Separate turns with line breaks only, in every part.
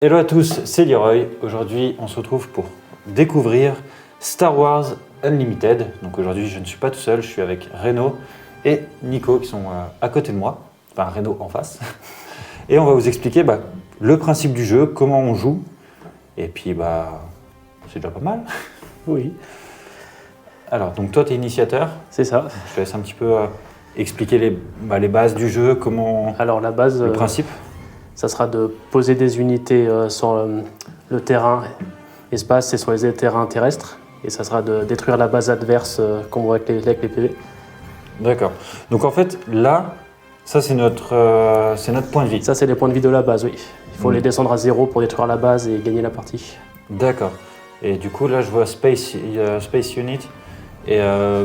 Hello à tous, c'est Leroy. Aujourd'hui, on se retrouve pour découvrir Star Wars Unlimited. Donc aujourd'hui, je ne suis pas tout seul, je suis avec Renaud et Nico qui sont à côté de moi. Enfin, Renaud en face. Et on va vous expliquer le principe du jeu, comment on joue. Et puis, c'est déjà pas mal.
Oui,
Alors, donc toi, tu es initiateur.
c'est ça.
Je te laisse un petit peu expliquer les bases du jeu, comment
Alors la base,
le principe.
ça sera de poser des unités sur le terrain espace et sur les terrains terrestres. Et ça sera de détruire la base adverse qu'on voit avec les PV.
D'accord. Donc en fait, là, ça c'est notre point de vie.
Ça, c'est les points de vie de la base, oui. Il faut les descendre à 0 pour détruire la base et gagner la partie.
D'accord. Et du coup, là, je vois Space Unit et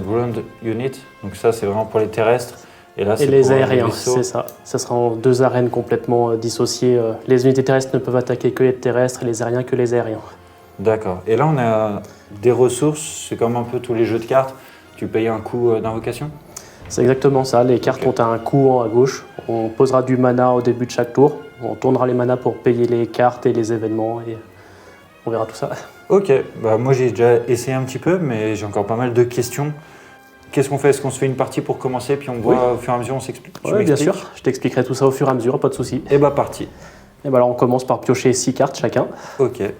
Ground Unit. Donc ça, c'est vraiment pour les terrestres. Et là,
Et
c'est
les
pour
aériens,
vaisseaux.
c'est ça. Ça sera en deux arènes complètement dissociées. Les unités terrestres ne peuvent attaquer que les terrestres et les aériens que les aériens.
D'accord. Et là, on a des ressources. C'est comme un peu tous les jeux de cartes. Tu payes un coût d'invocation.
C'est exactement ça. Les cartes ont un coût en haut à gauche. On posera du mana au début de chaque tour. On tournera les manas pour payer les cartes et les événements. Et on verra tout ça.
Ok. Moi, j'ai déjà essayé un petit peu, mais j'ai encore pas mal de questions. Qu'est-ce qu'on fait? Est-ce qu'on se fait une partie pour commencer, puis on voit au fur et à mesure, on s'explique? Tu
Oui, bien
m'expliques?
sûr. Je t'expliquerai tout ça au fur et à mesure, pas de souci.
Et parti.
Et alors on commence par piocher 6 cartes chacun.
Ok. Donc,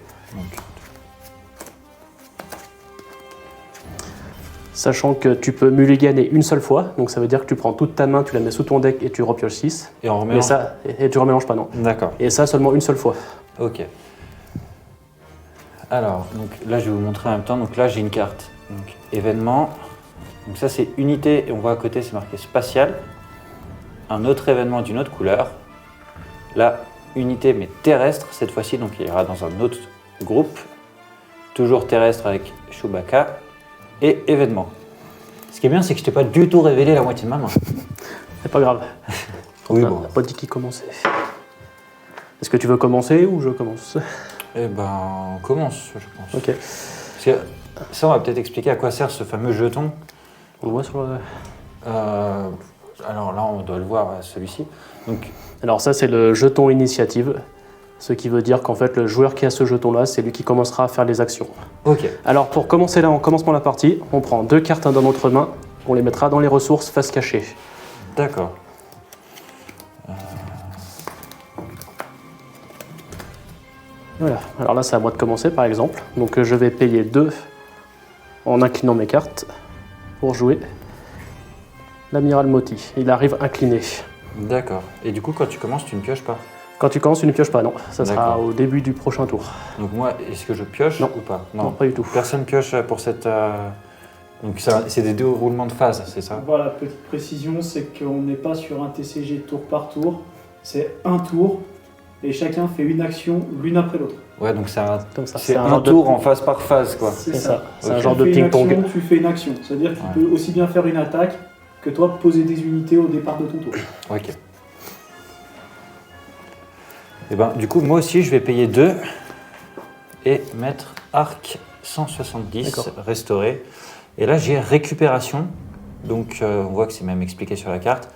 Sachant que tu peux mulliganer une seule fois. Donc ça veut dire que tu prends toute ta main, tu la mets sous ton deck et tu repioches 6.
et on remet.
Mais ça, et tu remélanges pas, non.
D'accord.
Et ça seulement une seule fois.
Ok. Alors, donc là, je vais vous montrer en même temps. Donc là, j'ai une carte. Donc, événement. Donc ça, c'est unité. Et on voit à côté, c'est marqué spatial. Un autre événement d'une autre couleur. Là, unité, mais terrestre cette fois-ci. Donc il ira dans un autre groupe. Toujours terrestre avec Chewbacca. Et événement. Ce qui est bien, c'est que je t'ai pas du tout révélé la moitié de ma main.
C'est pas grave.
Oui,
On n'a pas dit qui commençait. Est-ce que tu veux commencer ou je commence?
On commence, je pense.
Ok.
Parce que ça, on va peut-être expliquer à quoi sert ce fameux jeton.
On le voit sur le...
Alors là, on doit le voir, celui-ci. Donc,
Alors ça, c'est le jeton initiative. Ce qui veut dire qu'en fait, le joueur qui a ce jeton-là, c'est lui qui commencera à faire les actions.
ok.
Alors pour commencer là, en commencement de la partie, on prend 2 cartes dans notre main, on les mettra dans les ressources face cachée.
D'accord.
Voilà, alors là c'est à moi de commencer par exemple. Donc je vais payer 2 en inclinant mes cartes pour jouer l'amiral Moti. Il arrive incliné.
D'accord. Et du coup, quand tu commences, tu ne pioches pas.
Quand tu commences, tu ne pioches pas, non. Ça sera
D'accord.
au début du prochain tour.
Donc moi, est-ce que je pioche
Non.
ou pas?
Non, pas du tout.
Personne pioche pour cette... Donc c'est des déroulements de phase, c'est ça?
Voilà, petite précision, c'est qu'on n'est pas sur un TCG tour par tour, c'est un tour et chacun fait une action l'une après l'autre.
Ouais, donc c'est
Comme ça,
c'est
un
un
genre de-
tour en phase par phase, quoi.
C'est
ça. C'est un
Ok.
genre
Tu
de
fais une
ping-pong.
action, tu fais une action. C'est-à-dire que tu
Ouais.
peux aussi bien faire une attaque que toi poser des unités au départ de ton tour.
Ok. Et du coup, moi aussi, je vais payer 2 et mettre arc 170,
D'accord.
restauré. Et là, j'ai récupération. Donc, on voit que c'est même expliqué sur la carte.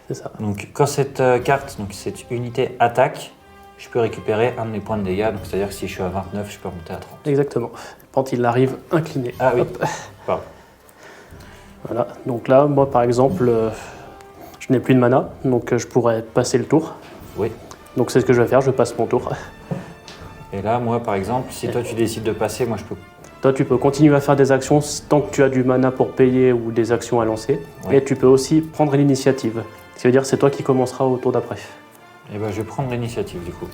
C'est ça.
Donc, quand cette carte, donc cette unité attaque, je peux récupérer un de mes points de dégâts. Donc, c'est-à-dire que si je suis à 29, je peux remonter à 30.
Exactement. Quand il arrive incliné.
Ah oui.
Hop.
Pardon.
Voilà. Donc là, moi par exemple, je n'ai plus de mana, donc je pourrais passer le tour.
Oui.
Donc c'est ce que je vais faire, je passe mon tour.
Et là, moi, par exemple, si toi, tu décides de passer, moi, je peux...
Toi, tu peux continuer à faire des actions tant que tu as du mana pour payer ou des actions à lancer.
Ouais.
Et tu peux aussi prendre l'initiative. Ce qui veut dire que c'est toi qui commenceras au tour d'après.
Et je vais prendre l'initiative, du coup.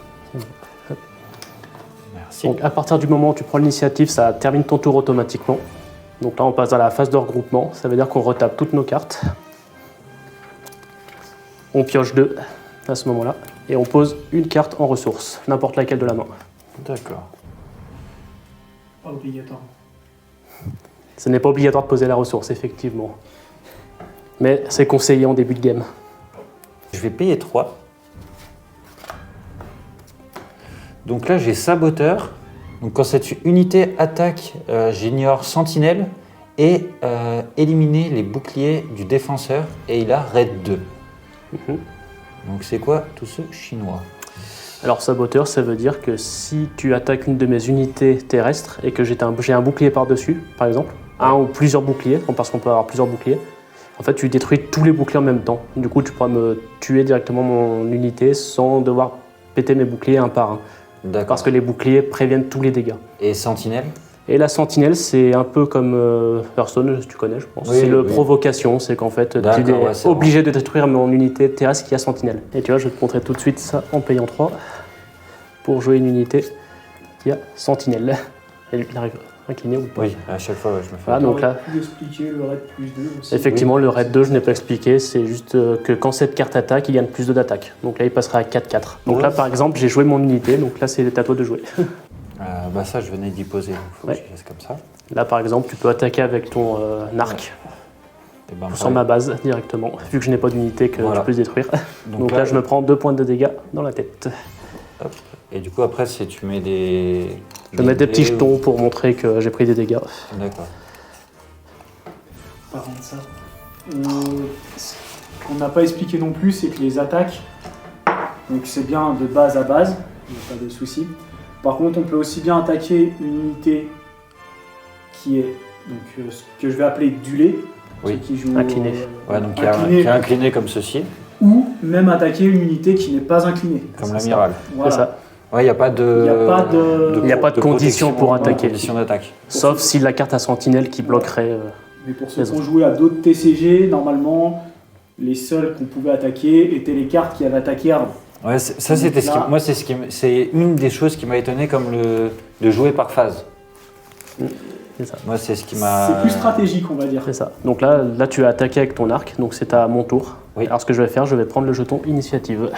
Merci.
Donc à partir du moment où tu prends l'initiative, ça termine ton tour automatiquement. Donc là, on passe à la phase de regroupement. Ça veut dire qu'on retape toutes nos cartes. On pioche 2 à ce moment-là. Et on pose une carte en ressource, n'importe laquelle de la main.
D'accord.
Pas obligatoire.
Ce n'est pas obligatoire de poser la ressource, effectivement. Mais c'est conseillé en début de game.
Je vais payer 3. Donc là, j'ai saboteur. Donc quand cette unité attaque, j'ignore sentinelle et éliminer les boucliers du défenseur. Et il a raid 2.
Mhm.
Donc c'est quoi tout ce chinois?
Alors saboteur, ça veut dire que si tu attaques une de mes unités terrestres et que j'ai un bouclier par-dessus, par exemple, un ou plusieurs boucliers, parce qu'on peut avoir plusieurs boucliers, en fait tu détruis tous les boucliers en même temps. Du coup tu pourras me tuer directement mon unité sans devoir péter mes boucliers un par un.
D'accord.
Parce que les boucliers préviennent tous les dégâts.
Et sentinelle?
Et la sentinelle, c'est un peu comme Hearthstone, tu connais, je pense.
Oui,
c'est le
oui.
provocation, c'est qu'en fait, tu
D'accord,
es
ouais, c'est
obligé de détruire mon unité terrestre qui a sentinelle. Et tu vois, je vais te montrer tout de suite ça en payant 3 pour jouer une unité qui a sentinelle. Il arrive incliné ou pas?
Oui, à chaque fois, ouais, je me fais.
Voilà, donc là,
T'aurais pu expliquer le raid plus 2 aussi.
effectivement, le raid 2, je n'ai pas expliqué, c'est juste que quand cette carte attaque, il gagne plus de d'attaque. Donc là, il passera à 4-4. Donc
Ouais.
là, par exemple, j'ai joué mon unité, donc là, c'est à toi de jouer.
Bah ça, je venais d'y poser, donc faut
Ouais.
que je laisse comme ça.
Là, par exemple, tu peux attaquer avec ton arc.
Et ben,
Sur ma base directement, vu que je n'ai pas d'unité que
Voilà.
je peux détruire. Donc là, je me prends 2 points de dégâts dans la tête.
Et du coup, après, si tu mets des...
Je vais mettre des petits
dés ou-
jetons pour montrer que j'ai pris des dégâts.
D'accord.
Par contre, ça. Ce qu'on n'a pas expliqué non plus, c'est que les attaques, donc c'est bien de base à base, il n'y a pas de souci. Par contre, on peut aussi bien attaquer une unité qui est, donc, ce que je vais appeler dulée,
Oui.
qui joue
Incliné.
Ouais, donc qui
incliné,
est incliné comme ceci,
ou même attaquer une unité qui n'est pas inclinée.
comme l'amiral.
Voilà.
C'est ça.
Ouais, il n'y a pas de...
Il y a pas de-
Il y a pas de condition pour
protection,
attaquer.
Condition d'attaque.
Sauf si la carte a sentinelle qui bloquerait.
Mais pour ceux
Les
qui ont joué à d'autres TCG, normalement, les seuls qu'on pouvait attaquer étaient les cartes qui avaient attaqué Arbre.
Ouais, ça c'était ce qui...
Là-
Moi, c'est une des choses qui m'a étonné, comme de jouer par phase.
C'est ça.
Moi, c'est ce qui m'a...
C'est plus stratégique, on va dire.
C'est ça. Donc là, tu as attaqué avec ton arc, donc c'est à mon tour.
Oui.
Alors ce que je vais faire, je vais prendre le jeton initiative.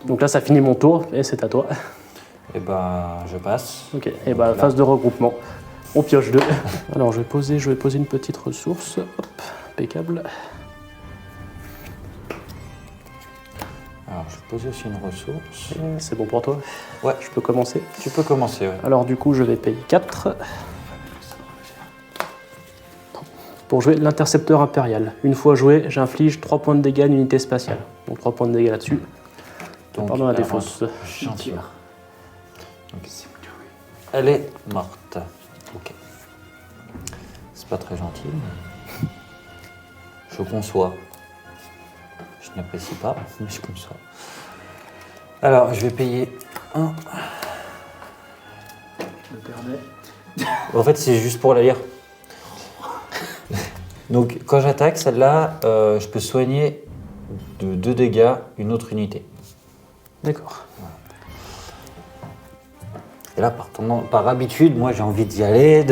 Donc là, ça finit mon tour et c'est à toi.
Et ben, je passe.
Ok. Et bah,
là.
phase de regroupement. On pioche 2. Alors je vais poser une petite ressource. Hop, impeccable.
Alors, je vais poser aussi une ressource.
C'est bon pour toi?
Ouais.
Je peux commencer?
Tu peux commencer, ouais.
Alors du coup, je vais payer 4 pour jouer l'intercepteur impérial. Une fois joué, j'inflige 3 points de dégâts à une unité spatiale. Donc 3 points de dégâts là-dessus.
Donc,
Pardon la
alors,
défausse.
Gentiment. Donc, elle est morte. Ok. C'est pas très gentil, mais... Je conçois. Je n'apprécie pas, mais je conçois. Alors, je vais payer 1.
Je me permets.
En fait, c'est juste pour la lire. Donc, quand j'attaque, celle-là, je peux soigner de 2 dégâts une autre unité.
D'accord.
Et là, par habitude, moi, j'ai envie d'y aller,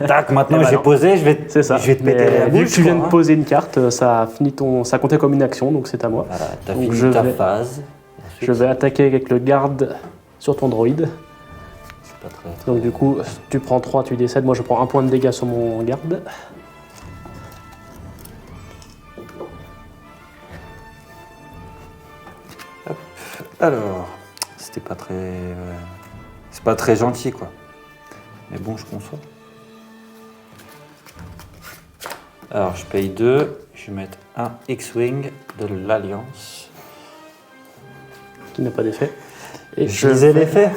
tac, maintenant
Eh ben
j'ai
non.
posé, je vais
C'est ça.
te péter
Mais
la
vu
bouche.
que tu viens de
quoi, hein.
poser une carte, ça comptait comme une action, donc c'est à moi.
Voilà, t'as
Donc,
fini
je
ta
vais-
phase.
Je vais attaquer avec le garde sur ton droïde.
C'est pas très...
Donc du coup, tu prends 3, tu décèdes. Moi, je prends 1 point de dégâts sur mon garde.
Alors, c'était pas très... c'est pas très gentil, quoi. Mais bon, je conçois. Alors, je paye 2. Je vais mettre un X-Wing de l'Alliance.
Qui n'a pas d'effet. Et
Je lisais l'effet.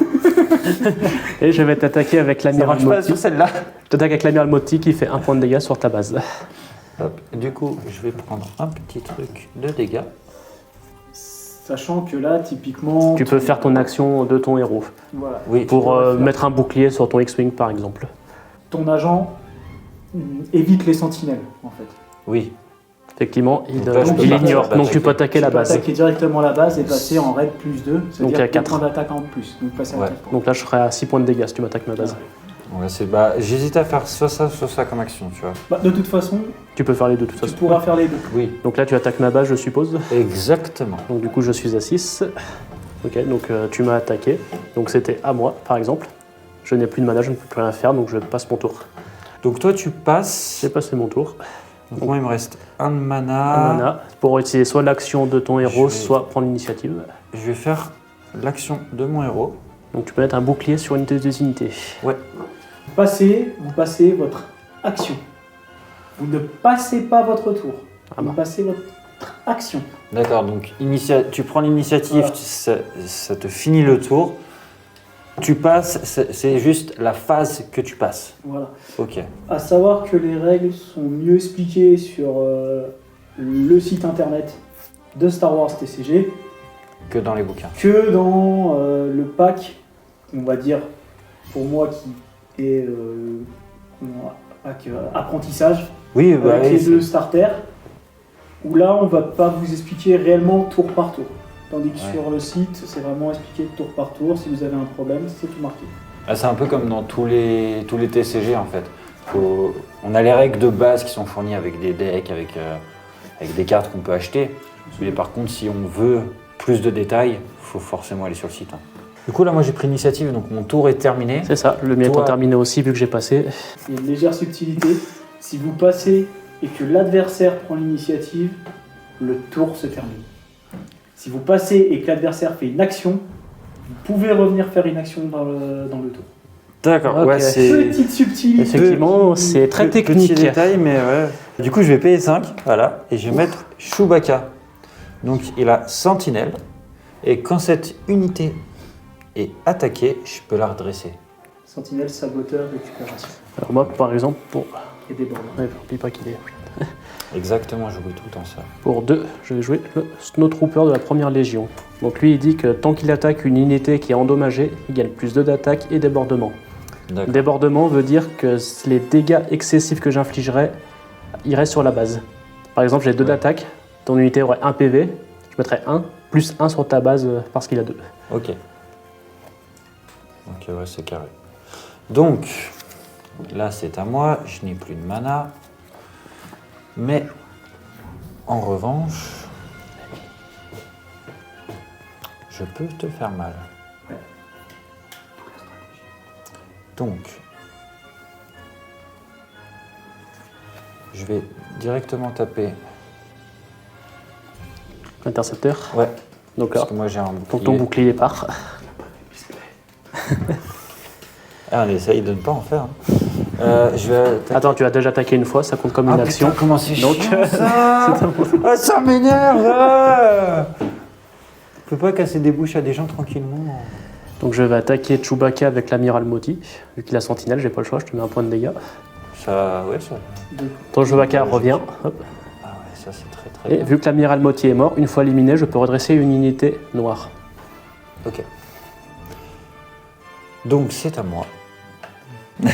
Et je vais t'attaquer avec
Ça
l'amiral
marche pas
Motti.
sur celle-là.
Je t'attaque avec l'amiral Motti qui fait 1 point de dégâts sur ta base.
Hop. Du coup, je vais prendre un petit truc de dégâts.
Sachant que là, typiquement.
Tu peux faire ton action de ton héros.
Voilà.
Oui.
Pour
pourrais faire.
mettre un bouclier sur ton X-Wing par exemple.
Ton agent évite les sentinelles, en fait.
Oui.
Effectivement, il,
Donc là, je
peux
il
pas
ignore.
attaquer.
Donc tu peux attaquer la
Tu peux
base.
attaquer directement la base et passer en raid plus 2,
Donc,
c'est-à-dire
à
4
4.
points d'attaque en plus. Donc passer
Ouais.
à 4 points.
Donc là, je serai à 6 points de dégâts si tu m'attaques ma base.
Ouais, j'hésite à faire soit ça comme action, tu vois.
Bah, de toute façon,
Tu peux faire les deux de toute
tu
façon.
pourras faire les deux.
Oui.
Donc là, tu attaques ma base, je suppose.
Exactement.
Donc du coup, je suis à 6. Ok, donc tu m'as attaqué. Donc c'était à moi, par exemple. Je n'ai plus de mana, je ne peux plus rien faire, donc je passe mon tour.
Donc toi, tu passes.
J'ai passé mon tour.
Donc moi, il me reste un de mana.
Un mana pour utiliser soit l'action de ton héros,
Je vais-
soit prendre l'initiative.
Je vais faire l'action de mon héros.
Donc tu peux mettre un bouclier sur une des unités.
Ouais.
Vous passez votre action. Vous ne passez pas votre tour.
Ah
Vous
bah.
passez votre action.
D'accord, donc tu prends l'initiative,
Voilà.
ça te finit le tour. Tu passes, c'est juste la phase que tu passes.
Voilà.
Ok.
À savoir que les règles sont mieux expliquées sur le site internet de Star Wars TCG
Que dans les bouquins.
que dans le pack, on va dire, pour moi qui est pack apprentissage,
Oui, bah
avec
oui,
les deux starters, où là on va pas vous expliquer réellement tour par tour. Tandis que
Ouais.
sur le site, c'est vraiment expliqué tour par tour. Si vous avez un problème, c'est tout marqué.
Ah, c'est un peu comme dans tous les TCG en fait. On a les règles de base qui sont fournies avec des decks, avec des cartes qu'on peut acheter. Mais par contre, si on veut plus de détails, il faut forcément aller sur le site. Hein. Du coup, là, moi j'ai pris l'initiative, donc mon tour est terminé.
C'est ça, le mien
Toi-
étant terminé aussi vu que j'ai passé.
Il y a une légère subtilité. Si vous passez et que l'adversaire prend l'initiative, le tour se termine. Si vous passez et que l'adversaire fait une action, vous pouvez revenir faire une action dans le tour.
D'accord,
Ok.
ouais, c'est.
Petite subtilité.
Effectivement, c'est très technique.
Petit détail, mais ouais. Du coup, je vais payer 5, voilà, et je vais mettre Chewbacca. Donc, il a Sentinelle, et quand cette unité est attaquée, je peux la redresser.
Sentinelle, saboteur, récupération.
Alors moi, par exemple,
Et débordement.
ouais, n'oublie pas qu'il est.
Exactement, j'oublie tout le temps ça.
Pour 2, je vais jouer le Snowtrooper de la première Légion. Donc lui, il dit que tant qu'il attaque une unité qui est endommagée, il gagne plus 2 d'attaque et débordement.
D'accord.
Débordement veut dire que les dégâts excessifs que j'infligerais iraient sur la base. Par exemple, j'ai 2
Ouais.
d'attaque, ton unité aurait 1 PV, je mettrais 1, plus 1 sur ta base parce qu'il a 2.
Ok. Ok, ouais, c'est carré. Donc, là, c'est à moi, je n'ai plus de mana. Mais, en revanche, je peux te faire mal. Donc, je vais directement taper.
Intercepteur.
Ouais,
Donc
parce
là,
que moi j'ai un
donc
bouclier.
ton bouclier part.
Ah, on essaye de ne pas en faire. hein. Je vais attaquer.
Attends, tu as déjà attaqué une fois, ça compte comme
Ah,
une action.
putain, comment c'est
Donc,
chiant, ça Ah, ça m'énerve On peut pas casser des bouches à des gens tranquillement.
Donc je vais attaquer Chewbacca avec l'amiral Moti. Vu qu'il a sentinelle, j'ai pas le choix, je te mets un point de dégâts.
Ça, ouais, ça.
Ton Chewbacca revient. Hop.
Ah ouais, ça c'est très très
Et
bien.
vu que l'amiral Moti est mort, une fois éliminé, je peux redresser une unité noire.
Ok. Donc c'est à moi.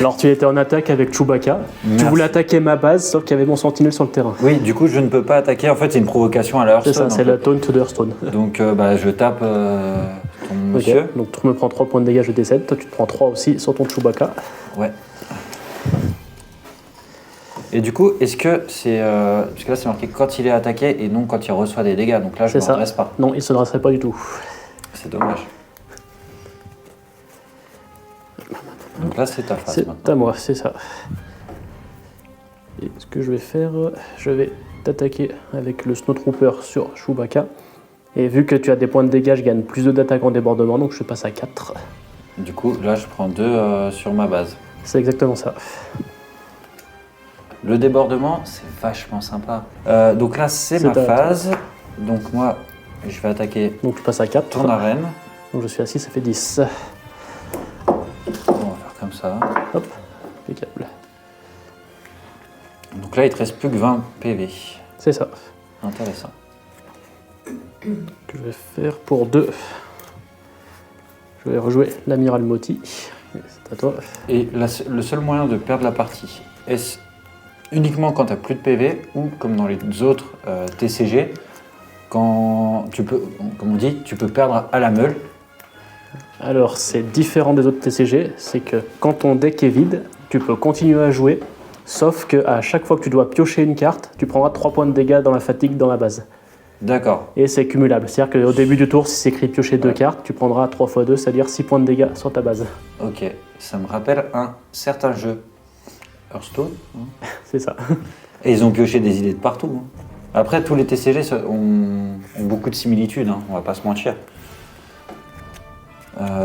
Alors tu étais en attaque avec Chewbacca. Tu
Merci.
voulais attaquer ma base, sauf qu'il y avait mon sentinelle sur le terrain.
Oui, du coup je ne peux pas attaquer. En fait, c'est une provocation à la
C'est ça,
Hearthstone.
c'est
en
la taunt de Hearthstone.
fait. Donc bah, je tape ton
Ok.
monsieur.
Donc tu me prends 3 points de dégâts, je décède. Toi tu te prends 3 aussi sur ton Chewbacca.
Ouais. Et du coup, est-ce que c'est. Parce que là c'est marqué quand il est attaqué et non quand il reçoit des dégâts. Donc là je
C'est
ne
ça.
m'adresse pas.
Non, il se dresserait pas du tout.
C'est dommage. Donc là c'est ta phase
C'est
maintenant.
à moi, c'est ça. Et ce que je vais faire, je vais t'attaquer avec le Snowtrooper sur Chewbacca. Et vu que tu as des points de dégâts, je gagne plus de d'attaque en débordement, donc je passe à 4.
Du coup, là je prends 2 sur ma base.
C'est exactement ça.
Le débordement, c'est vachement sympa. Donc là, c'est
C'est
ma
ta-
phase. Donc moi, je vais attaquer
Donc tu passes à 4.
ton arène.
Donc je suis à 6, ça fait 10.
On va faire comme ça.
Hop, impeccable.
Donc là, il te reste plus que 20 PV.
C'est ça.
Intéressant.
Que je vais faire pour 2. Je vais rejouer l'amiral Moti. C'est à toi.
Et le seul moyen de perdre la partie, est-ce uniquement quand tu n'as plus de PV ou comme dans les autres TCG, quand tu peux, comme on dit, tu peux perdre à la meule.
Alors c'est différent des autres TCG, c'est que quand ton deck est vide, tu peux continuer à jouer, sauf qu'à chaque fois que tu dois piocher une carte, tu prendras 3 points de dégâts dans la fatigue dans la base.
D'accord.
Et c'est cumulable, c'est-à-dire qu'au début du tour, si c'est écrit piocher 2
Ouais.
cartes, tu prendras 3 x 2, c'est-à-dire 6 points de dégâts sur ta base.
Ok. Ça me rappelle un certain jeu. Hearthstone.
C'est ça.
Et ils ont pioché des idées de partout. hein. Après, tous les TCG ont beaucoup de similitudes, hein, on va pas se mentir.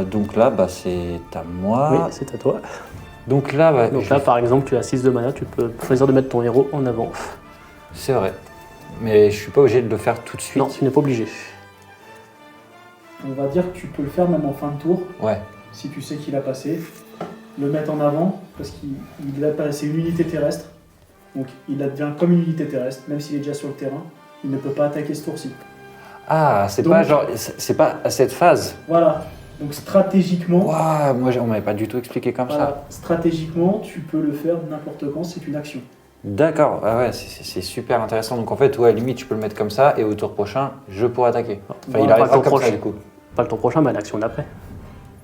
Donc là, bah, c'est à moi.
Oui, c'est à toi.
Donc là, bah,
Donc là, par exemple, tu as 6 de mana, tu peux choisir de mettre ton héros en avant.
c'est vrai. Mais je suis pas obligé de le faire tout de suite.
Non, tu n'es pas obligé.
On va dire que tu peux le faire même en fin de tour,
Ouais.
si tu sais qu'il a passé. Le mettre en avant, parce qu'il a passé une unité terrestre. Donc il devient comme une unité terrestre, même s'il est déjà sur le terrain. Il ne peut pas attaquer ce tour-ci.
Ah, c'est
Donc-
pas genre, c'est pas à cette phase.
Voilà. Donc stratégiquement,
Waouh, moi on m'avait pas du tout expliqué comme ça.
voilà, stratégiquement, tu peux le faire n'importe quand, c'est une action.
D'accord, ah ouais, c'est super intéressant. Donc en fait, ouais, limite, je peux le mettre comme ça et au tour prochain, je pourrais attaquer. Enfin,
Voilà,
il arrivera
pas le
comme ça
prochain.
du coup.
Pas le tour prochain, mais l'action d'après.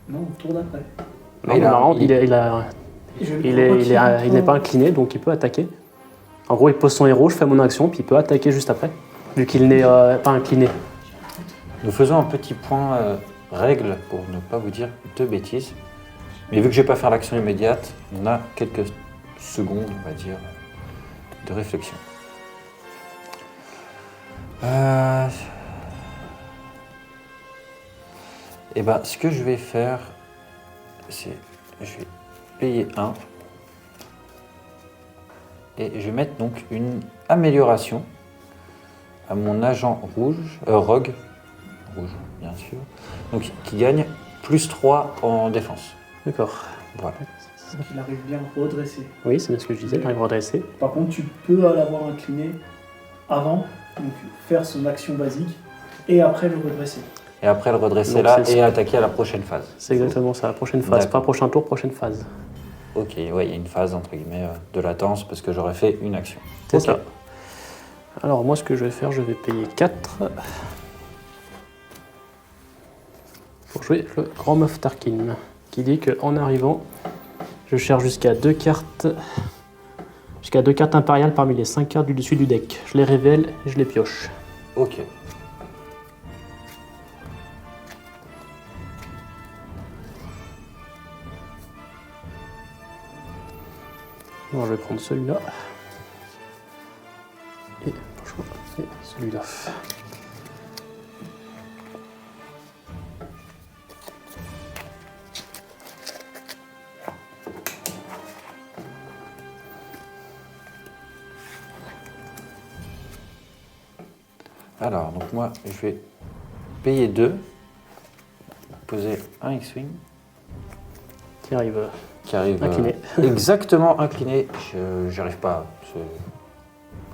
Non, au tour d'après.
Mais
Non,
il a-
normalement,
il-
il n'est pas incliné, donc il peut attaquer. En gros, il pose son héros, je fais mon action, puis il peut attaquer juste après, vu qu'il n'est pas incliné.
Nous faisons un petit point règle pour ne pas vous dire de bêtises. Mais vu que je vais pas faire l'action immédiate, on a quelques secondes, on va dire, de réflexion. Et ben, ce que je vais faire, c'est je vais payer 1 et je vais mettre donc une amélioration à mon agent rogue, bien sûr, donc qui gagne plus 3 en défense.
D'accord.
Voilà.
Donc il arrive bien redressé.
Oui, c'est bien ce que je disais, j'arrive redressé.
Par contre, tu peux l'avoir incliné avant, donc faire son action basique, et après le redresser.
Et après le redresser
Donc,
là
c'est
et
ça.
attaquer à la prochaine phase.
C'est exactement ça, prochaine phase.
D'accord.
Pas prochain tour, prochaine phase.
Ok, ouais, il y a une phase entre guillemets de latence parce que j'aurais fait une action.
C'est
Ok.
ça. Alors moi, ce que je vais faire, je vais payer 4 pour jouer le Grand Moff Tarkin, qui dit qu'en arrivant, je cherche jusqu'à 2 cartes impériales parmi les 5 cartes du dessus du deck. Je les révèle et je les pioche.
Ok.
Alors je vais prendre celui-là. Et celui-là.
Alors, donc moi, je vais payer 2, poser un X-Wing
Qui arrive
qui arrive
incliné.
exactement incliné. J'arrive pas.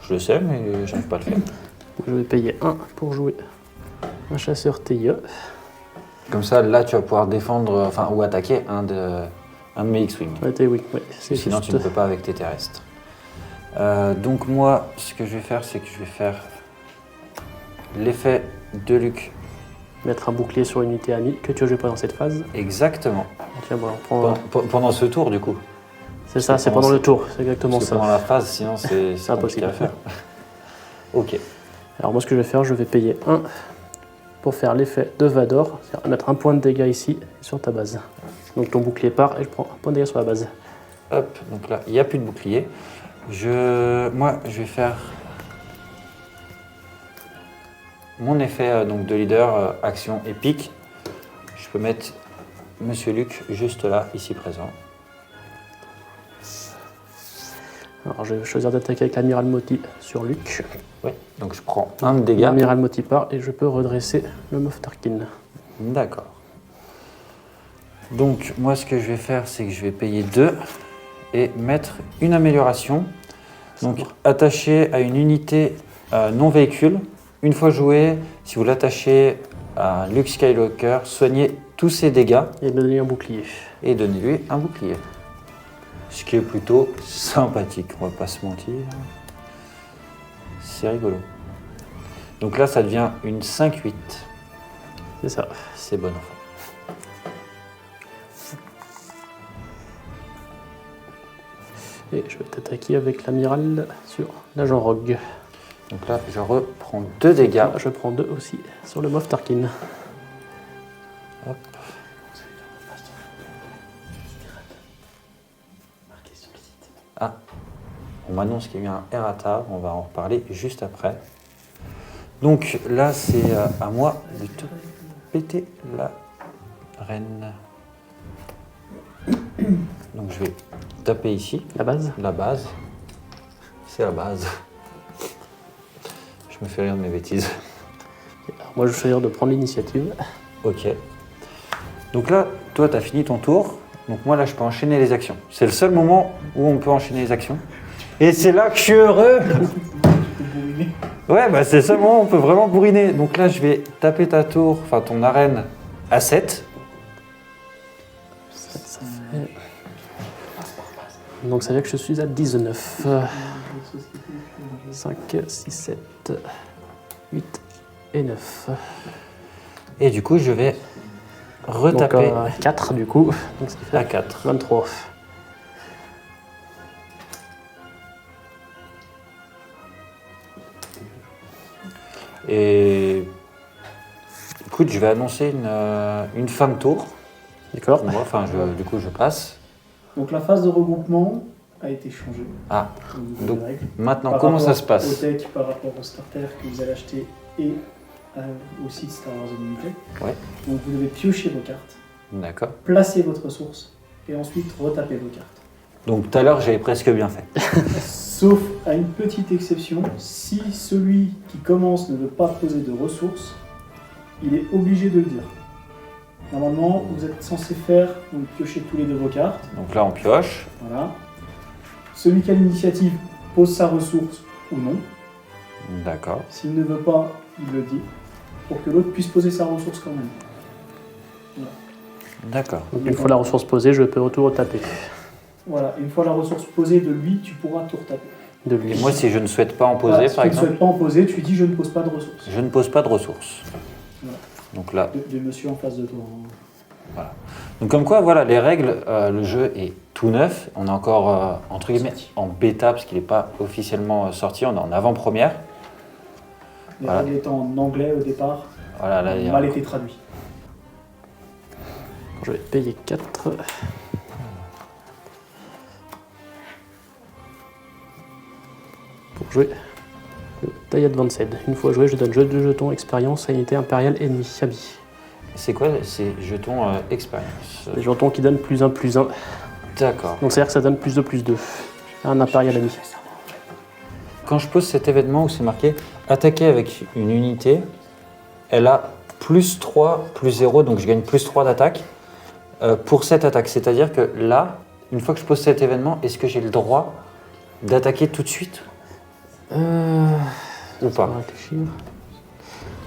Je le sais, mais j'arrive pas à le faire.
Je vais payer 1 pour jouer un chasseur TIE.
Comme ça, là, tu vas pouvoir défendre, enfin, ou attaquer un de mes X-Wing.
Oui, c'est
Sinon,
juste.
tu ne peux pas avec tes terrestres. Donc moi, ce que je vais faire, c'est que je vais faire l'effet de Luke.
Mettre un bouclier sur une unité amie que tu as joué pendant cette phase.
Exactement.
Tiens, bon, on prend-
Pendant ce tour, du coup.
C'est ça, c'est
pendant
pendant
ce-
le tour, c'est exactement
Parce que
ça.
pendant la phase, sinon, c'est compliqué
impossible.
à faire. Ok.
Alors moi ce que je vais faire, je vais payer 1 pour faire l'effet de Vador, c'est-à-dire mettre un point de dégâts ici sur ta base. Donc ton bouclier part et je prends un point de dégâts sur la base.
Hop, donc là, il n'y a plus de bouclier. Moi, je vais faire mon effet donc, de leader, action épique. Je peux mettre Monsieur Luc juste là, ici présent.
Alors je vais choisir d'attaquer avec l'amiral Moti sur Luke.
Oui, donc je prends un de dégâts.
L'amiral Moti part et je peux redresser le Moff Tarkin.
D'accord. Donc, moi, ce que je vais faire, c'est que je vais payer 2 et mettre une amélioration. Donc, attaché à une unité non véhicule. Une fois joué, si vous l'attachez à Luke Skywalker, soignez tous ses dégâts
Et donner un bouclier.
et donnez-lui un bouclier. Ce qui est plutôt sympathique, on va pas se mentir. C'est rigolo. Donc là, ça devient une 5-8.
C'est ça.
C'est bon enfant.
Et je vais t'attaquer avec l'amiral sur l'agent Rogue.
Donc là, je reprends 2 dégâts.
Là, je prends 2 aussi sur le Moff Tarkin.
Hop. Ah, on m'annonce qu'il y a eu un errata, on va en reparler juste après. Donc là, c'est à moi de te péter la reine. Donc je vais taper ici,
La base.
la base. C'est la base. Je me fais rire de mes bêtises.
Alors, moi, je vais choisir de prendre l'initiative.
Ok. Donc là, toi, tu as fini ton tour. Donc moi, là, je peux enchaîner les actions. C'est le seul moment où on peut enchaîner les actions. Et c'est là que je suis heureux. Ouais, bah c'est le seul moment où on peut vraiment bourriner. Donc là, je vais taper ta tour, enfin ton arène, à 7.
Ça fait... Donc, ça veut dire que je suis à 19. 5, 6, 7, 8 et 9.
Et du coup, je vais retaper
Donc, 4 du coup. Donc, ce qui fait
à 4.
23.
Et écoute, je vais annoncer une fin de tour.
D'accord.
Pour moi, enfin, du coup, je passe.
Donc la phase de regroupement a été changée.
Ah,
au niveau des
donc
règles.
maintenant,
Par
comment ça
rapport
se passe?
Au deck, par rapport au starter que vous allez acheter et au site Star Wars Unlimited.
Ouais.
Donc vous devez piocher vos cartes,
D'accord.
placer votre ressource et ensuite retaper vos cartes.
Donc tout à l'heure, j'avais presque bien fait.
Sauf à une petite exception, si celui qui commence ne veut pas poser de ressources, il est obligé de le dire. Normalement, vous êtes censé faire, donc piocher tous les deux vos cartes.
Donc là, on pioche.
Voilà. Celui qui a l'initiative pose sa ressource ou non.
D'accord.
S'il ne veut pas, il le dit, pour que l'autre puisse poser sa ressource quand même.
D'accord.
Donc, une fois la ressource posée, je peux tout retaper
Voilà, une fois la ressource posée de lui, tu pourras tout retaper.
de lui.
Et moi, si je ne souhaite pas en poser,
Voilà, si
par
tu ne
exemple,
souhaites pas en poser, tu dis je ne pose pas de ressources.
je ne pose pas de ressources.
Voilà.
Donc là,
Du monsieur en face de toi.
donc comme quoi, voilà, les règles, le jeu est tout neuf. On est encore, entre guillemets,
Sorti.
en bêta, parce qu'il n'est pas officiellement sorti. On est en avant-première.
Les
Voilà.
règles étant en anglais au départ,
Voilà, là, il y a-
mal été traduit.
Je vais payer 4. Pour jouer le Die Advanced. Une fois joué, je donne jeu de jetons expérience à unité impériale ennemie. Ami.
C'est quoi ces jetons expérience?
Des jetons qui donnent +1, +1.
D'accord.
Donc c'est-à-dire que ça donne +2, +2 à un impérial ami.
Quand je pose cet événement où c'est marqué attaquer avec une unité, elle a +3, +0, donc je gagne +3 d'attaque pour cette attaque. C'est-à-dire que là, une fois que je pose cet événement, est-ce que j'ai le droit d'attaquer tout de suite ou
On
pas?
va réfléchir.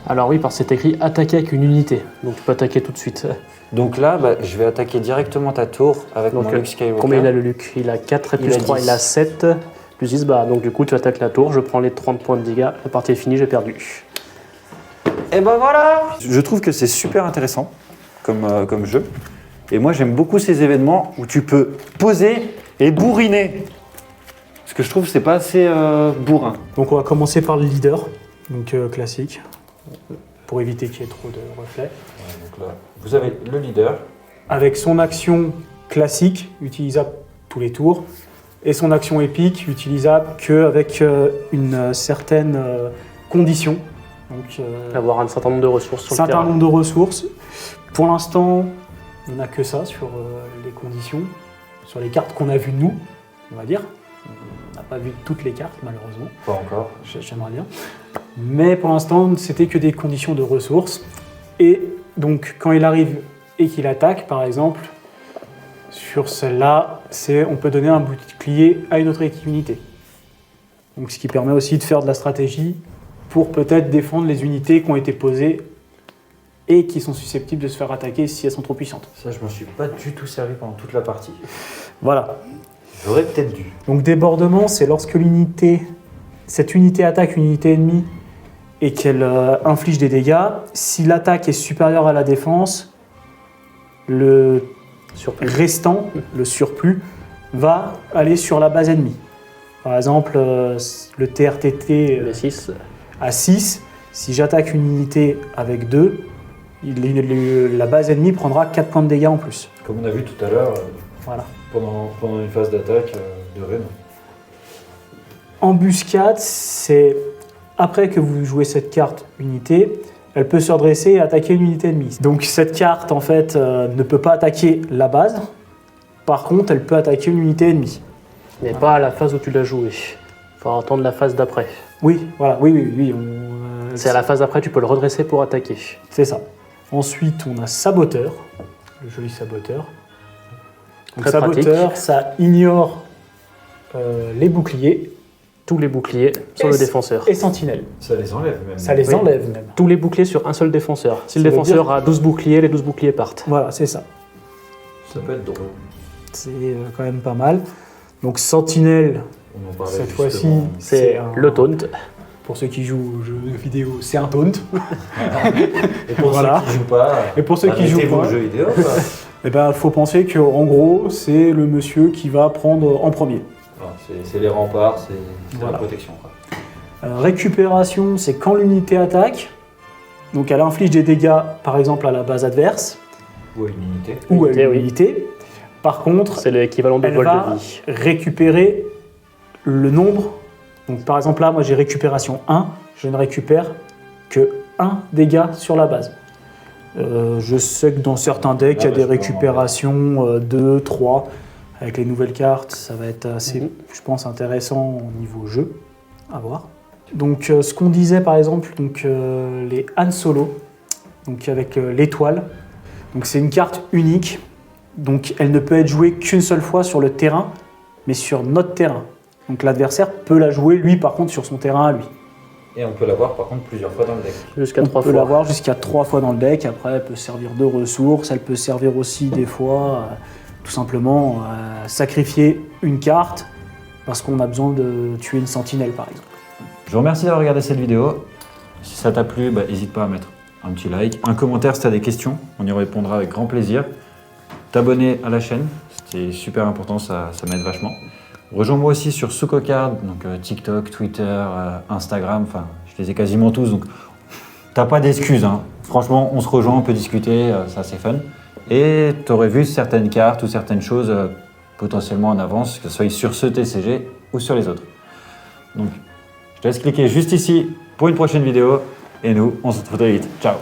Alors oui, parce que c'est écrit attaquer avec une unité. Donc tu peux attaquer tout de suite.
Donc là, bah, je vais attaquer directement ta tour avec
Donc,
mon Luke Skywalker.
Combien il a le Luke? Il a 4 et
Il
plus
a
3,
10.
il a 7. Plus 10, bah donc du coup tu attaques la tour, je prends les 30 points de dégâts, la partie est finie, j'ai perdu.
Et ben voilà. Je trouve que c'est super intéressant comme jeu. Et moi, j'aime beaucoup ces événements où tu peux poser et bourriner. Parce que je trouve que c'est pas assez bourrin.
Donc on va commencer par le leader, donc classique, pour éviter qu'il y ait trop de reflets.
Donc là, vous avez le leader.
Avec son action classique, utilisable tous les tours, et son action épique, utilisable qu'avec une certaine condition. Donc,
Avoir un certain nombre de ressources sur le
certain
terrain.
nombre de ressources. Pour l'instant, on n'a que ça sur les conditions, sur les cartes qu'on a vues nous, on va dire. On n'a pas vu toutes les cartes, malheureusement.
Pas encore.
J'aimerais bien. Mais pour l'instant, c'était que des conditions de ressources. Et donc, quand il arrive et qu'il attaque, par exemple, sur celle-là, on peut donner un bouclier à une autre unité. Donc, ce qui permet aussi de faire de la stratégie pour peut-être défendre les unités qui ont été posées et qui sont susceptibles de se faire attaquer si elles sont trop puissantes.
Ça, je m'en suis pas du tout servi pendant toute la partie.
Voilà.
J'aurais peut-être dû.
Donc débordement, c'est lorsque cette unité attaque une unité ennemie et qu'elle inflige des dégâts. Si l'attaque est supérieure à la défense, le restant, le surplus, va aller sur la base ennemie. Par exemple, le TRTT
Les 6.
à 6, si j'attaque une unité avec 2, la base ennemie prendra 4 points de dégâts en plus.
Comme on a vu tout à l'heure,
Voilà.
pendant une phase d'attaque de Rennes.
Embuscade, c'est après que vous jouez cette carte unité, elle peut se redresser et attaquer une unité ennemie. Donc cette carte en fait ne peut pas attaquer la base, par contre elle peut attaquer une unité ennemie.
Mais pas à la phase où tu l'as joué. Faut attendre la phase d'après.
Oui, voilà, oui.
C'est à la phase d'après, tu peux le redresser pour attaquer.
C'est ça. Ensuite, on a saboteur, le joli saboteur. Donc,
Très
saboteur,
pratique.
ça ignore les boucliers
Tous les boucliers sur
Et
le
c-
défenseur.
et sentinelles.
Ça les enlève même.
Ça les
Oui.
enlève même.
Tous les boucliers sur un seul défenseur. Si le
Ça veut
défenseur
dire-
a 12 boucliers, les 12 boucliers partent.
Voilà, c'est ça.
Ça peut être drôle.
C'est quand même pas mal. Donc sentinelle,
On en parlait
cette
justement.
fois-ci,
C'est
un-
le taunt.
Pour ceux qui jouent aux jeux vidéo, c'est un taunt.
Et pour
Voilà.
ceux qui jouent pas,
Et pour ceux qui
arrêtez
jouent
vos
pas,
jeux vidéo.
il faut penser qu'en gros, c'est le monsieur qui va prendre en premier.
C'est les remparts, c'est
Voilà.
la protection. Quoi.
Récupération, c'est quand l'unité attaque. Donc elle inflige des dégâts, par exemple, à la base adverse
Ou à une unité.
ou à
Unité,
une
oui.
unité. Par contre,
C'est l'équivalent de
elle
vol
va
de vie.
récupérer le nombre. Donc par exemple là, moi j'ai récupération 1, je ne récupère que 1 dégât sur la base. Je sais que dans certains decks, il y a
Ah,
des
bah, je peux
récupérations 2, 3. Avec les nouvelles cartes, ça va être assez,
Mhm.
je pense, intéressant au niveau jeu à voir. Donc ce qu'on disait par exemple, les Han Solo, donc avec l'étoile, donc c'est une carte unique. Donc elle ne peut être jouée qu'une seule fois sur le terrain, mais sur notre terrain. Donc l'adversaire peut la jouer, lui, par contre, sur son terrain à lui.
Et on peut l'avoir par contre plusieurs fois dans le deck.
Jusqu'à
On
3
peut
fois.
l'avoir jusqu'à 3 fois dans le deck. Après, elle peut servir de ressource. Elle peut servir aussi des fois, tout simplement, à sacrifier une carte parce qu'on a besoin de tuer une sentinelle, par exemple.
Je vous remercie d'avoir regardé cette vidéo. Si ça t'a plu, n'hésite pas à mettre un petit like, un commentaire si tu as des questions. On y répondra avec grand plaisir. T'abonner à la chaîne, c'est super important, ça m'aide vachement. Rejoins-moi aussi sur SukoCard, donc TikTok, Twitter, Instagram, enfin je les ai quasiment tous, donc t'as pas d'excuses. Hein. Franchement, on se rejoint, on peut discuter, ça c'est fun. Et tu aurais vu certaines cartes ou certaines choses potentiellement en avance, que ce soit sur ce TCG ou sur les autres. Donc je te laisse cliquer juste ici pour une prochaine vidéo, et nous, on se retrouve très vite. Ciao!